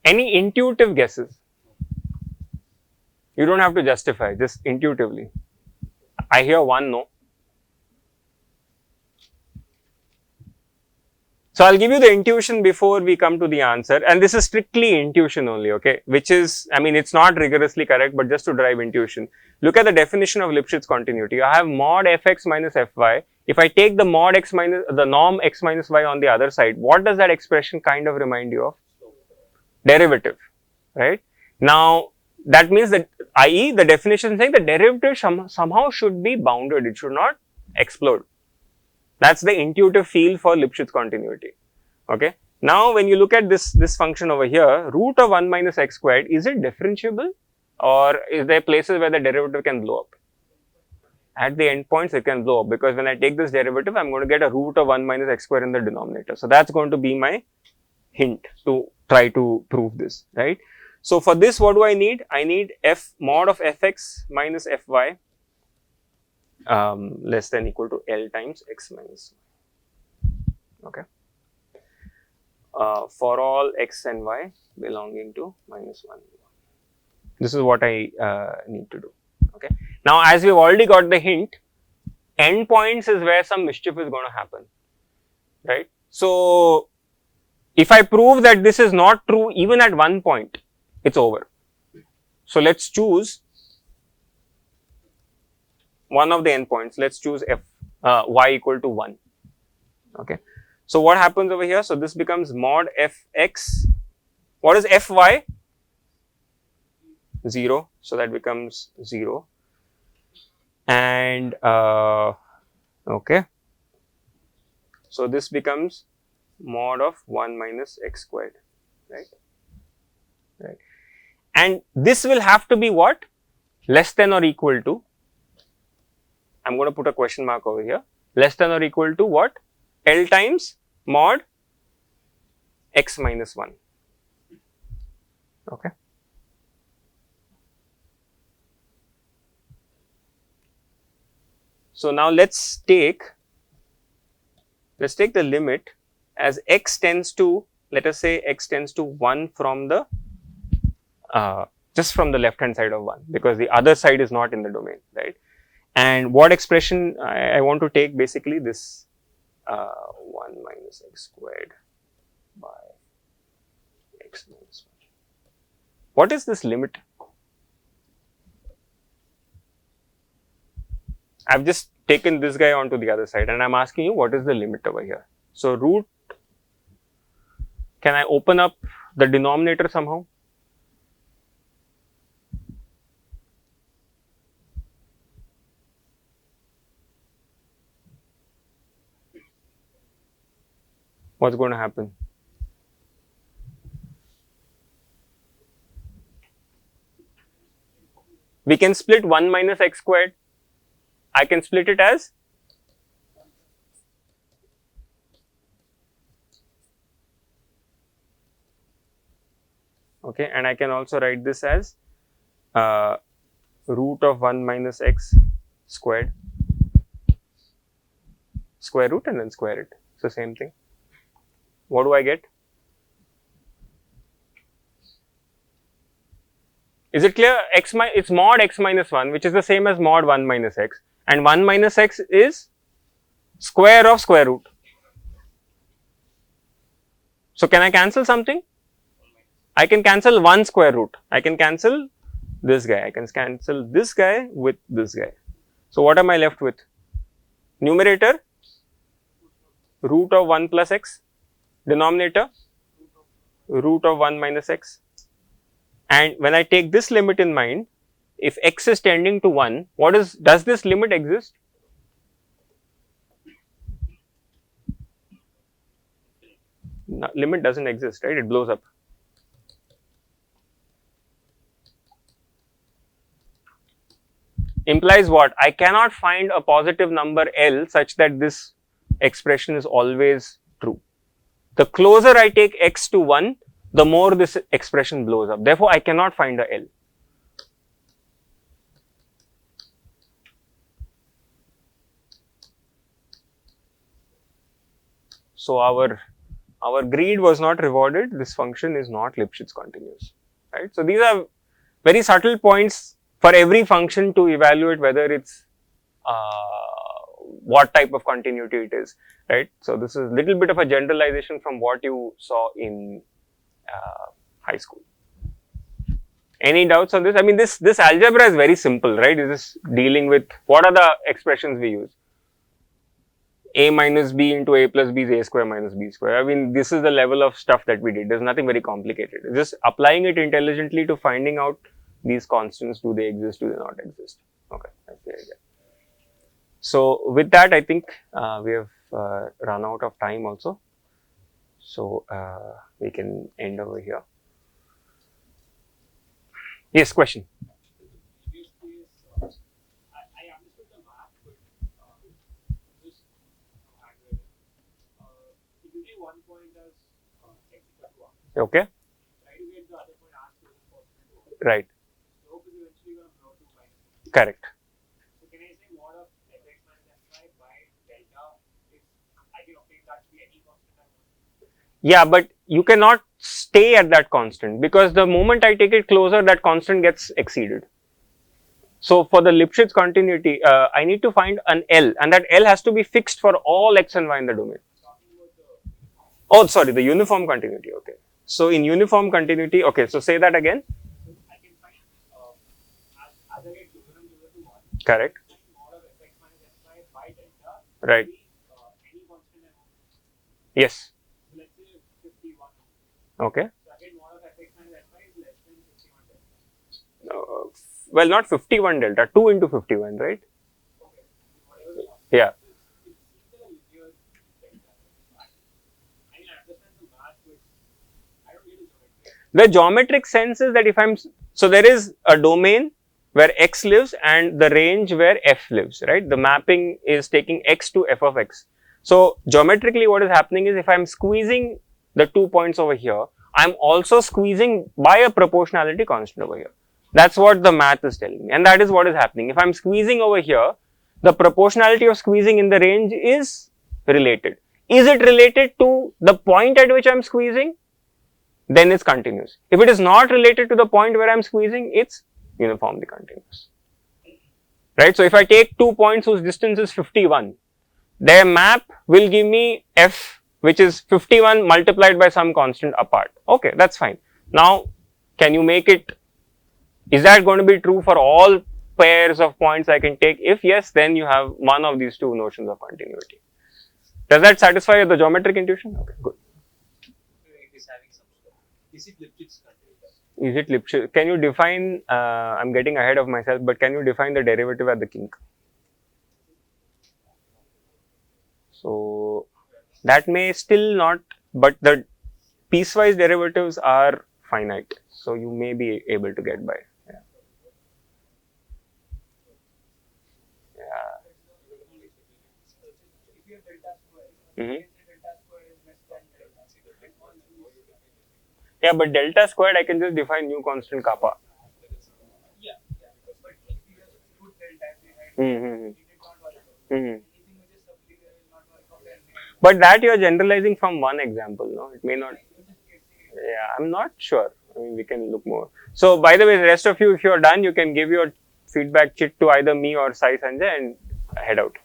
Any intuitive guesses? You don't have to justify, just intuitively. I hear one no. So I'll give you the intuition before we come to the answer, and this is strictly intuition only, okay, which is, I mean, it's not rigorously correct, but just to drive intuition. Look at the definition of Lipschitz continuity. I have mod fx minus fy. If I take the mod x minus, the norm x minus y on the other side, what does that expression kind of remind you of? Derivative, right? Now, that means that, i.e., the definition is saying the derivative somehow should be bounded, it should not explode. That's the intuitive feel for Lipschitz continuity, okay. Now, when you look at this function over here, root of 1 minus x squared, is it differentiable, or is there places where the derivative can blow up? At the endpoints, it can blow up, because when I take this derivative, I'm going to get a root of 1 minus x squared in the denominator. So, that's going to be my hint to try to prove this, right. So, for this, what do I need? I need f mod of fx minus fy less than equal to L times x minus y, okay, for all x and y belonging to minus 1. This is what I need to do, okay. Now, as we have already got the hint, endpoints is where some mischief is going to happen, right. So, if I prove that this is not true even at one point, it's over. So, let us choose one of the endpoints. Let us choose y equal to 1, okay. So, what happens over here? So, this becomes mod fx. What is fy? 0. So, that becomes 0, and okay. So, this becomes mod of 1 minus x squared, right, right. And this will have to be what? Less than or equal to, I am going to put a question mark over here, less than or equal to what? L times mod x minus 1, okay. So, now let us take the limit as x tends to, let us say x tends to 1 from the just from the left hand side of 1, because the other side is not in the domain, right. And what expression I want to take? Basically this 1 minus x squared by x minus 1. What is this limit? I have just taken this guy onto the other side, and I am asking you what is the limit over here. So, root, can I open up the denominator somehow? What's going to happen? We can split 1 minus x squared. I can split it as okay, and I can also write this as root of 1 minus x squared, square root and then square it. So, same thing. What do I get? Is it clear? It's mod x minus 1, which is the same as mod 1 minus x, and 1 minus x is square of square root. So, can I cancel something? I can cancel 1 square root. I can cancel this guy. I can cancel this guy with this guy. So, what am I left with? Numerator root of 1 plus x, denominator root of 1 minus x. And when I take this limit in mind, if x is tending to 1, does this limit exist? No, limit doesn't exist, right? It blows up. Implies what? I cannot find a positive number L such that this expression is always true. The closer I take x to 1, the more this expression blows up. Therefore, I cannot find a L. So, our our greed was not rewarded, this function is not Lipschitz continuous, right? So, these are very subtle points for every function to evaluate whether it's what type of continuity it is, right? So, this is little bit of a generalization from what you saw in high school. Any doubts on this? I mean, this algebra is very simple, right? It is dealing with what are the expressions we use? A minus b into a plus b is a square minus b square. I mean, this is the level of stuff that we did. There's nothing very complicated. It's just applying it intelligently to finding out these constants. Do they exist? Do they not exist? Okay, that's the idea. So, with that, I think we have run out of time also. So, we can end over here. Yes, question. Okay. Right. Correct. So can I say mod of fx minus fy by delta if I can obtain that to be any constant I want? Yeah, but you cannot stay at that constant because the moment I take it closer, that constant gets exceeded. So for the Lipschitz continuity, I need to find an L, and that L has to be fixed for all x and y in the domain. Oh, sorry, the uniform continuity. Okay. So in uniform continuity, okay. So say that again. So I can find as I get closer and closer to 1. Correct. Mod of fx minus fy by delta. Right. Any constant I want. Yes. So let's say 51. Okay. So again, mod of fx minus fy is less than 51 delta. Well, not 51 delta, 2 into 51, right? Okay. Whatever. Yeah. The geometric sense is that if I'm, so there is a domain where x lives and the range where f lives, right? The mapping is taking x to f of x. So geometrically what is happening is if I'm squeezing the 2 points over here, I'm also squeezing by a proportionality constant over here. That's what the math is telling me, and that is what is happening. If I'm squeezing over here, the proportionality of squeezing in the range is related. Is it related to the point at which I'm squeezing? Then it's continuous. If it is not related to the point where I'm squeezing, it's uniformly continuous. Right? So, if I take 2 points whose distance is 51, their map will give me f, which is 51 multiplied by some constant apart. Okay, that's fine. Now, can you make it, is that going to be true for all pairs of points I can take? If yes, then you have one of these two notions of continuity. Does that satisfy the geometric intuition? Okay, good. Is it Lipschitz continuous? Is it Lipschitz? Can you define, I'm getting ahead of myself, but can you define the derivative at the kink? So, that may still not, but the piecewise derivatives are finite. So, you may be able to get by. Yeah. If you have delta square, Mm-hmm. delta square is less than delta. Yeah, but delta squared I can just define new constant kappa. Yeah, but if you have root delta, Mm-hmm. it did not work out. Mm-hmm. Anything which is sublinear will not work out. But that you are generalizing from one example, no? It may not. Yeah, I'm not sure. I mean, we can look more. So, by the way, the rest of you, if you are done, you can give your feedback chit to either me or Sai Sanjay and head out.